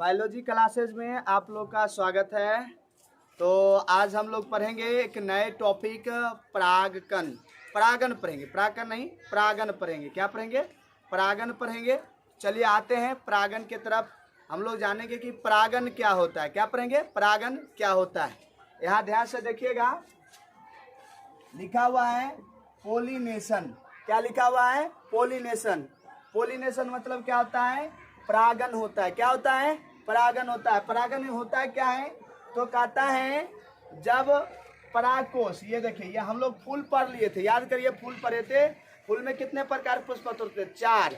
Biology classes में आप लोग का स्वागत है। तो आज हम लोग पढ़ेंगे एक नए टॉपिक परागकण। परागन पढ़ेंगे, परागकण नहीं, परागन पढ़ेंगे। क्या पढ़ेंगे? परागन पढ़ेंगे। चलिए आते हैं परागन के तरफ। हम लोग जानेंगे कि परागन क्या होता है। क्या पढ़ेंगे? परागन क्या होता है। यहाँ ध्यान से देखिएगा, लिखा हुआ है पोलिनेशन। क्या लिखा हुआ है? पोलिनेशन। पोलिनेशन मतलब क्या होता है? परागन होता है। क्या होता है? परागन होता है। परागन होता है क्या है? तो कहता है जब परागकोश, ये देखिए, ये हम लोग फूल पढ़ लिए थे, याद करिए फूल पढ़े थे। फूल में कितने प्रकार पुष्पपत्र होते थे? 4।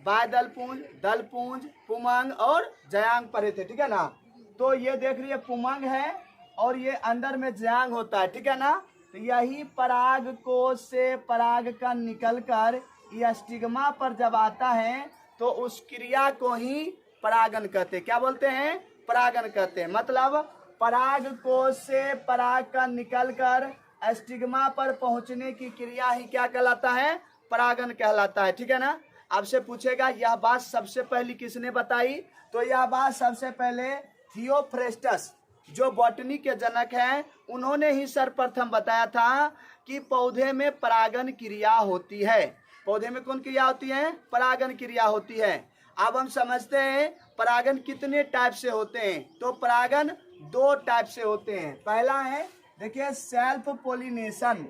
बाह्यदलपुंज, दलपुंज, पुमंग और जयांग पढ़े थे, ठीक है ना। तो ये देख रही है पुमंग है और ये अंदर में जयांग होता है, ठीक है ना। तो यही परागकोश से परागकण निकलकर यह स्टिग्मा पर जब आता है तो उस क्रिया को ही परागन कहते हैं। क्या बोलते हैं? परागन कहते हैं। मतलब परागकोश से परागकण निकलकर स्टिग्मा पर पहुंचने की क्रिया ही क्या कहलाता है? परागन कहलाता है, ठीक है ना। आपसे पूछेगा यह बात सबसे पहली किसने बताई? तो यह बात सबसे पहले थियोफ्रेस्टस, जो बॉटनी के जनक हैं, उन्होंने ही सर्वप्रथम बताया था कि पौधे में परागन क्रिया होती है। पौधे में कौन क्रिया होती है? परागन क्रिया होती है। अब हम समझते हैं परागन कितने टाइप से होते हैं। तो परागन 2 टाइप से होते हैं। पहला है, देखिए, सेल्फ पोलिनेशन,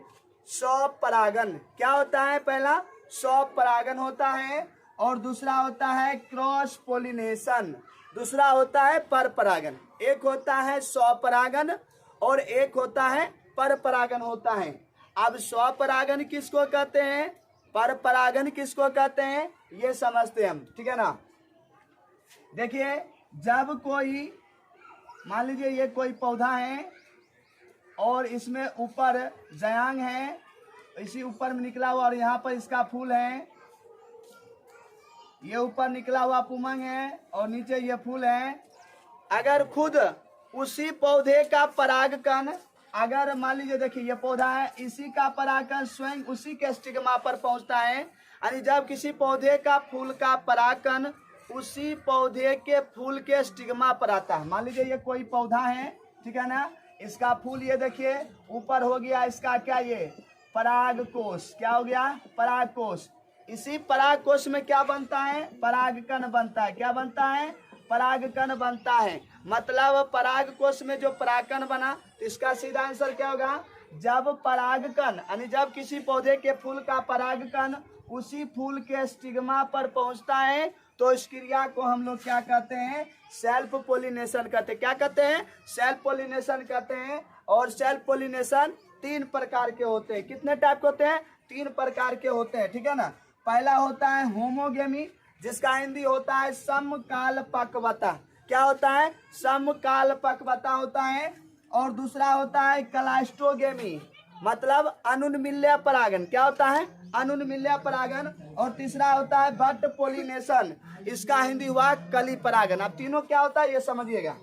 स्व परागन। क्या होता है? पहला स्व परागन होता है और दूसरा होता है क्रॉस पोलिनेशन, दूसरा होता है पर परागन। एक होता है स्व परागन और एक होता है पर परागन होता है। अब स्व परागन किसको कहते हैं, पर परागन किसको कहते हैं, ये समझते हैं हम, ठीक है ना। देखिए, जब कोई, मान लीजिए ये कोई पौधा है और इसमें ऊपर जयांग है, इसी ऊपर में निकला हुआ, और यहाँ पर इसका फूल है, ये ऊपर निकला हुआ पुमंग है और नीचे ये फूल है। अगर खुद उसी पौधे का परागकण, अगर मान लीजिए, देखिए ये पौधा है, इसी का परागकण स्वयं उसी के स्टिग्मा पर पहुंचता है। यानी जब किसी पौधे का फूल का परागकण उसी पौधे के फूल के स्टिग्मा पर आता है। मान लीजिए ये कोई पौधा है, ठीक है ना, इसका फूल ये देखिए ऊपर हो गया, इसका क्या, ये परागकोश। क्या हो गया? परागकोश। इसी परागकोश में क्या बनता है? परागकण बनता है। क्या बनता है? परागकण बनता है। मतलब परागकोश में जो परागकण बना, तो इसका सीधा आंसर क्या होगा? जब परागकण, यानी जब किसी पौधे के फूल का परागकण उसी फूल के स्टिग्मा पर पहुंचता है तो इस क्रिया को हम लोग क्या कहते हैं? सेल्फ पोलिनेशन कहते हैं। क्या कहते हैं? सेल्फ पोलिनेशन कहते हैं। और सेल्फ पोलिनेशन 3 प्रकार के होते हैं। कितने टाइप के होते हैं? 3 प्रकार के होते हैं, ठीक है ना। पहला होता है होमोगेमी, जिसका हिंदी होता है समकाल पक्वता। क्या होता है? समकाल पक्वता होता है। और दूसरा होता है क्लास्टोगेमी, मतलब अनुन्मील्य परागन। क्या होता है? अनुन्मील्य परागन। और तीसरा होता है बट पोलिनेशन, इसका हिंदी हुआ कली परागन। अब तीनों क्या होता है ये समझिएगा।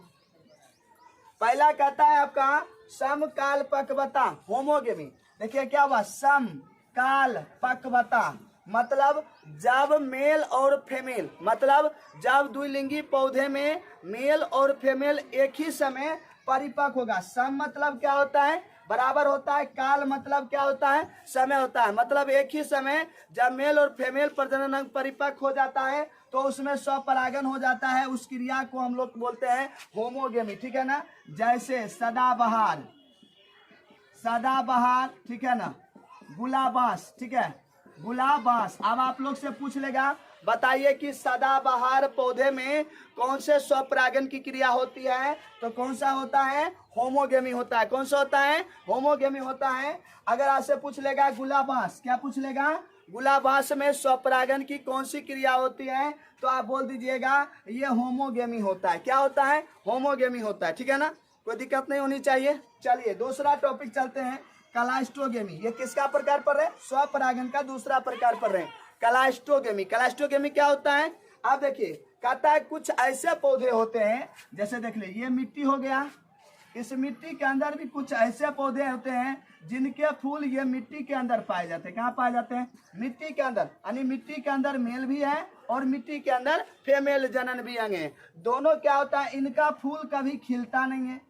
पहला कहता है आपका समकाल पक्वता, होमोगेमी। देखिए क्या हुआ? समकाल पक्वता मतलब जब मेल और फीमेल, मतलब जब द्विलिंगी पौधे में मेल और फीमेल एक ही समय परिपक्व होगा। सम मतलब क्या होता है? बराबर होता है। काल मतलब क्या होता है? समय होता है। मतलब एक ही समय जब मेल और फीमेल प्रजनन अंग परिपक्व हो जाता है तो उसमें स्वपरागन हो जाता है। उस क्रिया को हम लोग बोलते हैं होमोगेमी, ठीक है ना। जैसे सदाबहार, सदाबहार, ठीक है ना, गुलाबास, ठीक है, गुलाबास। अब आप लोग से पूछ लेगा, बताइए कि सदाबहार पौधे में कौन से स्वपरागन की क्रिया होती है? तो कौन सा होता है? होमोगेमी होता है। कौन सा होता है? होमोगेमी होता है। अगर आपसे पूछ लेगा गुलाबास, क्या पूछ लेगा? गुलाबास में स्वपरागन की कौन सी क्रिया होती है? तो आप बोल दीजिएगा ये होमोगेमी होता है। क्या होता है? होमोगेमी होता है, ठीक है ना। कोई दिक्कत नहीं होनी चाहिए। चलिए दूसरा टॉपिक चलते हैं, क्लास्टोगेमी। ये किसका प्रकार पढ़ रहे हैं? स्वपरागन का दूसरा प्रकार पढ़ रहे हैं, क्लास्टोगेमी। क्लास्टोगेमी क्या होता है? आप देखिए, कहता है कुछ ऐसे पौधे होते हैं, जैसे देख ले, ये मिट्टी हो गया, इस मिट्टी के अंदर भी कुछ ऐसे पौधे होते हैं जिनके फूल ये मिट्टी के अंदर पाए जाते हैं। कहाँ पाए जाते हैं? मिट्टी के अंदर। यानी मिट्टी के अंदर मेल भी है और मिट्टी के अंदर फीमेल जनन भी अंग है। दोनों क्या होता है, इनका फूल कभी खिलता नहीं है।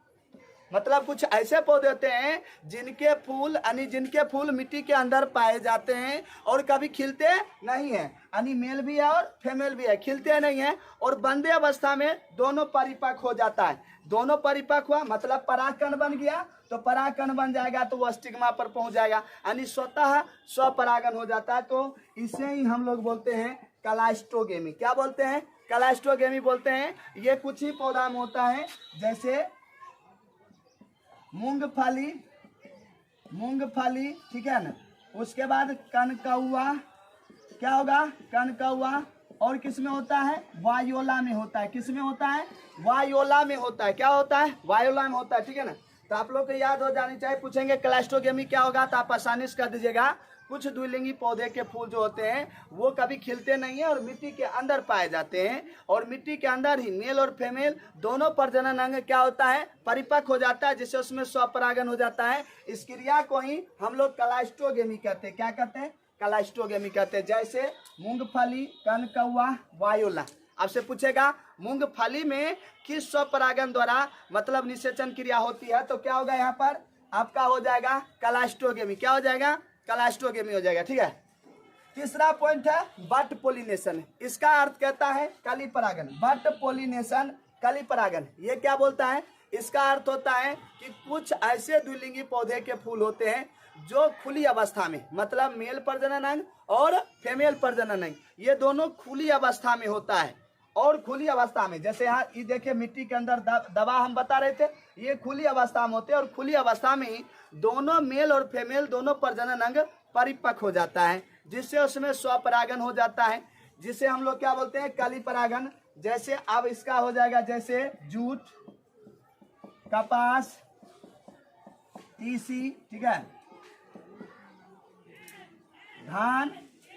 मतलब कुछ ऐसे पौधे होते हैं जिनके फूल जिनके फूल मिट्टी के अंदर पाए जाते हैं और कभी खिलते नहीं है। यानी मेल भी है और फीमेल भी है, खिलते नहीं है। और बंदे अवस्था में दोनों परिपक्व हो जाता है। दोनों परिपक्व हुआ मतलब परागकण बन गया, तो परागकण बन जाएगा तो वो स्टिग्मा पर पहुंच जाएगा, यानी स्वतः स्वपरागन हो जाता है। तो इसे ही हम लोग बोलते हैं क्लास्टोगेमी। क्या बोलते हैं, क्लास्टोगेमी बोलते हैं। ये कुछ ही पौधा में होता है, जैसे मूंगफली, ठीक है ना। उसके बाद कनकौआ, क्या होगा, कनकौआ। और किस में होता है, वायोला में होता है। किस में होता है, वायोला में होता है। क्या होता है, वायोला में होता है, ठीक है ना। तो आप लोग को याद हो जानी चाहिए। पूछेंगे क्लास्टोगेमी क्या होगा तो आप आसानी से कर दीजिएगा। कुछ द्विलिंगी पौधे के फूल जो होते हैं वो कभी खिलते नहीं है और मिट्टी के अंदर पाए जाते हैं, और मिट्टी के अंदर ही मेल और फीमेल दोनों प्रजनन अंग क्या होता है, परिपक्व हो जाता है, जिससे उसमें स्वपरागन हो जाता है। इस क्रिया को ही हम लोग क्लास्टोगेमी कहते हैं। क्या कहते हैं, क्लास्टोगेमी कहते हैं। जैसे मूंगफली, कनकौआ, वायोला। आपसे पूछेगा मूंगफली में किस स्वपरागन द्वारा मतलब निषेचन क्रिया होती है, तो क्या होगा, यहाँ पर आपका हो जाएगा क्लास्टोगेमी। क्या हो जाएगा, क्लास्टोगेमी हो जाएगा, ठीक है। तीसरा पॉइंट है बट पोलिनेशन। इसका अर्थ कहता है कली परागन। बट पोलिनेशन, कली परागन, ये क्या बोलता है, इसका अर्थ होता है कि कुछ ऐसे द्विलिंगी पौधे के फूल होते हैं जो खुली अवस्था में, मतलब मेल प्रजनन अंग और फीमेल प्रजनन अंग, ये दोनों खुली अवस्था में होता है। और खुली अवस्था में, जैसे यहाँ ये देखिए मिट्टी के अंदर दवा हम बता रहे थे, ये खुली अवस्था में होते हैं। और खुली अवस्था में ही दोनों मेल और फीमेल दोनों प्रजनन अंग परिपक्व हो जाता है, जिससे उसमें स्वपरागन हो जाता है, जिसे हम लोग क्या बोलते हैं, कली परागन। जैसे अब इसका हो जाएगा, जैसे जूट, कपास, तीसी, ठीक है, धान,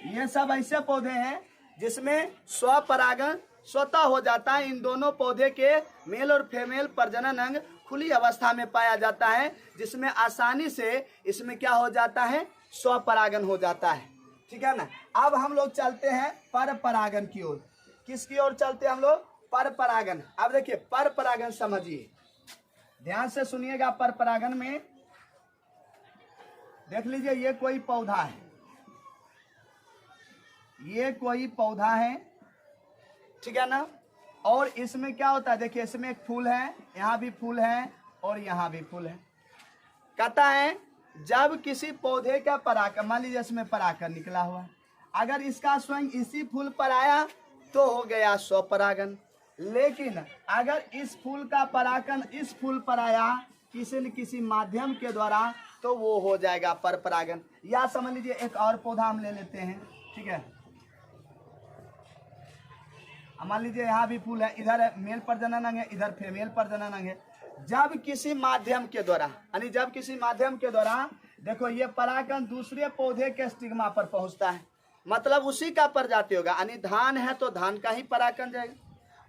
ये सब ऐसे पौधे हैं जिसमें स्वपरागन स्वतः हो जाता है। इन दोनों पौधे के मेल और फीमेल प्रजनन अंग खुली अवस्था में पाया जाता है, जिसमें आसानी से इसमें क्या हो जाता है, स्वपरागन हो जाता है, ठीक है ना। अब हम लोग चलते हैं पर परागन की ओर। किसकी ओर चलते हैं हम लोग, पर परागन। अब देखिए पर परागन समझिए, ध्यान से सुनिएगा। पर परागन में देख लीजिए, ये कोई पौधा है, ये कोई पौधा है, ठीक है ना। और इसमें क्या होता है, देखिए इसमें एक फूल है, यहाँ भी फूल है और यहाँ भी फूल है। कहता है जब किसी पौधे का परागण, मान लीजिए इसमें परागण निकला हुआ है, अगर इसका स्वयं इसी फूल पर आया तो हो गया स्वपरागन। लेकिन अगर इस फूल का परागण इस फूल पर आया किसी न किसी माध्यम के द्वारा, तो वो हो जाएगा पर परागन। या समझ लीजिए एक और पौधा हम ले लेते हैं, ठीक है। मान लीजिए यहाँ भी फूल है, इधर मेल प्रजनन अंग है, इधर फीमेल प्रजनन अंग है। जब किसी माध्यम के द्वारा, यानी जब किसी माध्यम के द्वारा, देखो ये परागण दूसरे पौधे के स्टिग्मा पर पहुंचता है, मतलब उसी का प्रजाति होगा। यानी धान है तो धान का ही परागण जाएगा,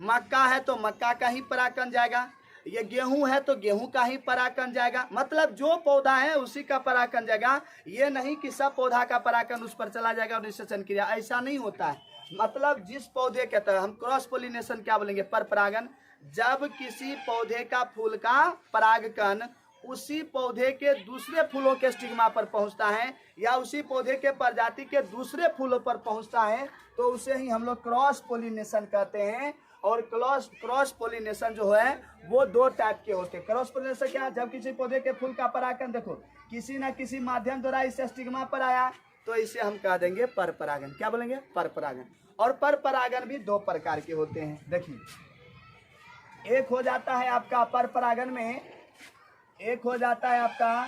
मक्का है तो मक्का का ही परागण जाएगा, ये गेहूं है तो गेहूं का ही परागण जाएगा। मतलब जो पौधा है उसी का परागण जाएगा। ये नहीं कि सब पौधा का परागण उस पर चला जाएगा और निषेचन क्रिया, ऐसा नहीं होता है। मतलब जिस पौधे के तरह हम क्रॉस पोलिनेशन क्या बोलेंगे, पर परागन। जब किसी पौधे का फूल का परागकण उसी पौधे के दूसरे फूलों के स्टिग्मा पर पहुंचता है या उसी पौधे के प्रजाति के दूसरे फूलों पर पहुंचता है, तो उसे ही हम लोग क्रॉस पोलिनेशन कहते हैं। और क्रॉस पोलिनेशन जो है वो दो टाइप के होते हैं। क्रॉस पोलिनेशन क्या है, जब किसी पौधे के फूल का परागकण देखो किसी न किसी माध्यम द्वारा इस स्टिग्मा पर आया, तो इसे हम कह देंगे पर परागन। क्या बोलेंगे, पर परागन। और पर परागन भी दो प्रकार के होते हैं। देखिए एक हो जाता है आपका पर परागन में, एक हो जाता है आपका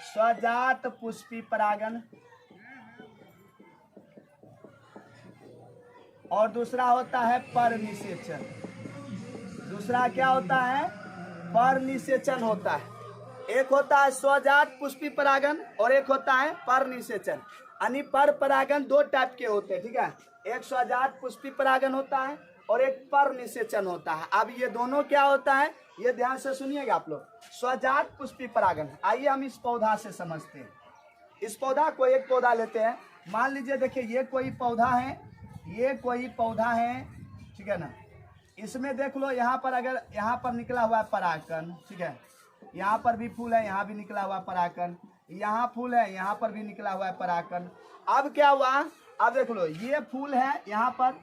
स्वजात पुष्पी परागन, और दूसरा होता है पर निषेचन। दूसरा क्या होता है, पर निषेचन होता है। एक होता है स्वजात पुष्पी परागन और एक होता है पर निषेचन। यानी पर परागन दो टाइप के होते हैं, ठीक है। एक स्वजात पुष्पी परागन होता है और एक पर निषेचन होता है। अब ये दोनों क्या होता है, ये ध्यान से सुनिएगा आप लोग। स्वजात पुष्पी परागन, आइए हम इस पौधा से समझते हैं। इस पौधा को एक पौधा लेते हैं, मान लीजिए देखिए ये कोई पौधा है, ये कोई पौधा है, ठीक है ना, इसमें देख लो यहाँ पर अगर यहाँ पर निकला हुआ है परागकण, ठीक है, यहाँ पर भी फूल है, यहाँ भी निकला हुआ है परागकण, यहाँ फूल है, यहाँ पर भी निकला हुआ है परागकण। अब क्या हुआ, अब देख लो ये फूल है, यहाँ पर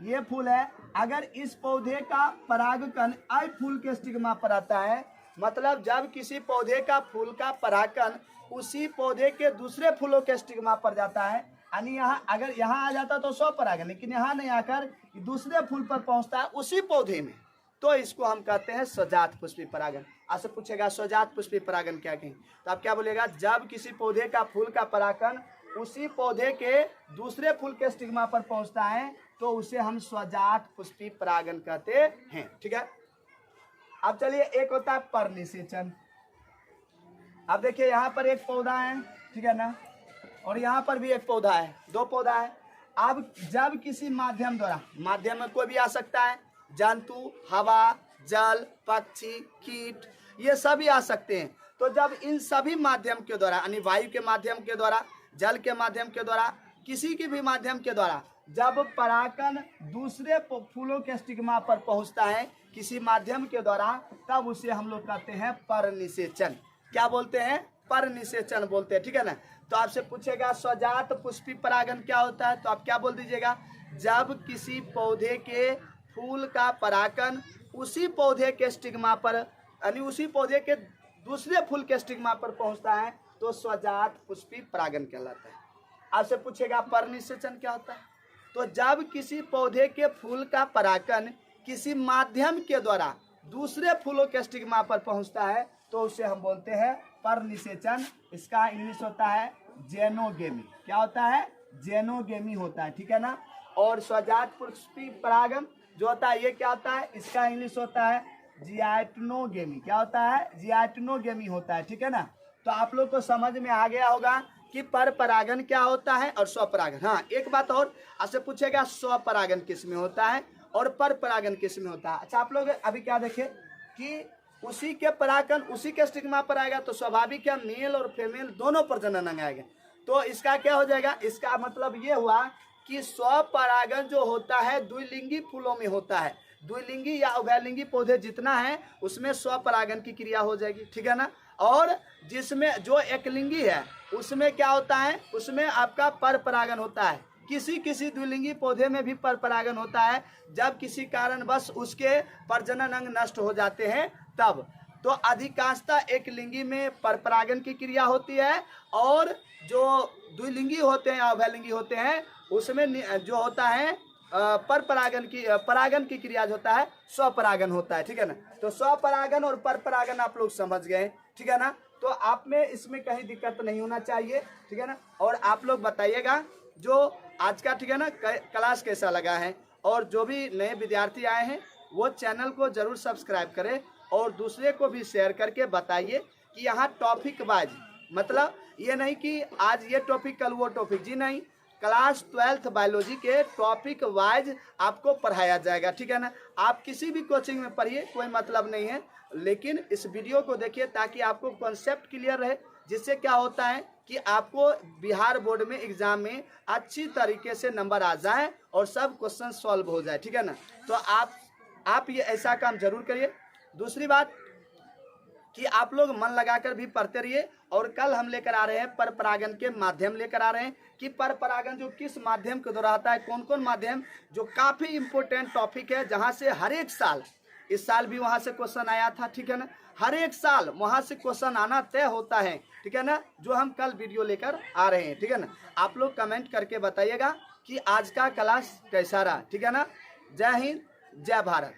ये फूल है, अगर इस पौधे का परागकण आई फूल के स्टिग्मा पर आता है, मतलब जब किसी पौधे का फूल का परागकण उसी पौधे के दूसरे फूलों के स्टिग्मा पर जाता है, यानी यहाँ अगर यहाँ आ जाता तो स्वपरागन, लेकिन यहाँ नहीं आकर दूसरे फूल पर पहुंचता है उसी पौधे में, तो इसको हम कहते हैं स्वजात पुष्पी परागन। आपसे पूछेगा स्वजात पुष्पी परागन क्या कहें, तो आप क्या बोलेगा, जब किसी पौधे का फूल का परागकण उसी पौधे के दूसरे फूल के स्टिग्मा पर पहुंचता है तो उसे हम स्वजात पुष्पी परागन कहते हैं, ठीक है। अब चलिए एक होता है परनिषेचन। अब देखिए यहाँ पर एक पौधा है, ठीक है ना, और यहाँ पर भी एक पौधा है, दो पौधा है। अब जब किसी माध्यम द्वारा, माध्यम में कोई भी आ सकता है, जंतु, हवा, जल, पक्षी, कीट, ये सभी आ सकते हैं। तो जब इन सभी माध्यम के द्वारा, यानी वायु के माध्यम के द्वारा, जल के माध्यम के द्वारा, किसी के भी माध्यम के द्वारा जब परागकण दूसरे फूलों के स्टिग्मा पर पहुंचता है किसी माध्यम के द्वारा, तब उसे हम लोग कहते हैं परनिषेचन। क्या बोलते हैं, परनिषेचन बोलते हैं, ठीक है ना। तो आपसे पूछेगा स्वजात पुष्पी परागन क्या होता है, तो आप क्या बोल दीजिएगा, जब किसी पौधे के फूल का परागकण उसी पौधे के स्टिग्मा पर, यानी उसी पौधे के दूसरे फूल के स्टिग्मा पर पहुंचता है तो स्वजात पुष्पी परागन कहलाता है। आपसे पूछेगा परनिषेचन क्या होता है, तो जब किसी पौधे के फूल का परागकण किसी माध्यम के द्वारा दूसरे फूलों के स्टिग्मा पर पहुंचता है तो उसे हम बोलते हैं परनिषेचन। इसका इंग्लिश होता है जेनोगेमी। क्या होता है, जेनोगेमी होता है, ठीक है ना। और स्वजात पुष्पी परागन जो होता है ये क्या होता है, इसका इंग्लिश होता है जियाटनोगेमी। क्या होता है, जियाटनोगेमी होता है, ठीक है ना। तो आप लोग को समझ में आ गया होगा कि पर परागन क्या होता है और स्वपरागन। हाँ, एक बात और आपसे पूछेगा, स्वपरागन किस में होता है और पर परागन किस में होता है। अच्छा, आप लोग अभी क्या देखें कि उसी के परागकण उसी के स्टिग्मा पर आएगा तो स्वाभाविक है मेल और फीमेल दोनों प्रजनन अंग आएगा। तो इसका क्या हो जाएगा, इसका मतलब ये हुआ कि स्वपरागन जो होता है द्विलिंगी फूलों में होता है। द्विलिंगी या उभयलिंगी पौधे जितना है उसमें स्वपरागन की क्रिया हो जाएगी, ठीक है ना। और जिसमें जो एकलिंगी है उसमें क्या होता है, उसमें आपका पर परागन होता है। किसी किसी द्विलिंगी पौधे में भी पर परागन होता है, जब किसी कारणवश उसके प्रजनन अंग नष्ट हो जाते हैं तब। तो अधिकांशतः एक लिंगी में पर परागन की क्रिया होती है, और जो द्विलिंगी होते हैं या उभयलिंगी होते हैं उसमें जो होता है पर परागन की क्रिया जो होता है स्वपरागन होता है, ठीक है ना। तो स्वपरागन और पर परागन आप लोग समझ गए, ठीक है ना। तो आप में इसमें कहीं दिक्कत नहीं होना चाहिए, ठीक है ना। और आप लोग बताइएगा जो आज का, ठीक है ना, क्लास कैसा लगा है, और जो भी नए विद्यार्थी आए हैं वो चैनल को जरूर सब्सक्राइब करें और दूसरे को भी शेयर करके बताइए कि यहाँ टॉपिक वाइज, मतलब ये नहीं कि आज ये टॉपिक कल वो टॉपिक, जी नहीं, क्लास 12th बायोलॉजी के टॉपिक वाइज आपको पढ़ाया जाएगा, ठीक है ना। आप किसी भी कोचिंग में पढ़िए, कोई मतलब नहीं है, लेकिन इस वीडियो को देखिए ताकि आपको कॉन्सेप्ट क्लियर रहे, जिससे क्या होता है कि आपको बिहार बोर्ड में एग्जाम में अच्छी तरीके से नंबर आ जाए और सब क्वेश्चन सॉल्व हो जाए, ठीक है ना। तो आप ये ऐसा काम जरूर करिए। दूसरी बात कि आप लोग मन लगाकर भी पढ़ते रहिए, और कल हम लेकर आ रहे हैं पर परागन के माध्यम लेकर आ रहे हैं कि पर परागन जो किस माध्यम के द्वारा आता है, कौन कौन माध्यम, जो काफ़ी इंपॉर्टेंट टॉपिक है, जहां से हर एक साल, इस साल भी वहां से क्वेश्चन आया था, ठीक है ना, हर एक साल वहां से क्वेश्चन आना तय होता है, ठीक है ना, जो हम कल वीडियो लेकर आ रहे हैं, ठीक है ना। आप लोग कमेंट करके बताइएगा कि आज का क्लास कैसा रहा, ठीक है ना। जय हिंद, जय भारत।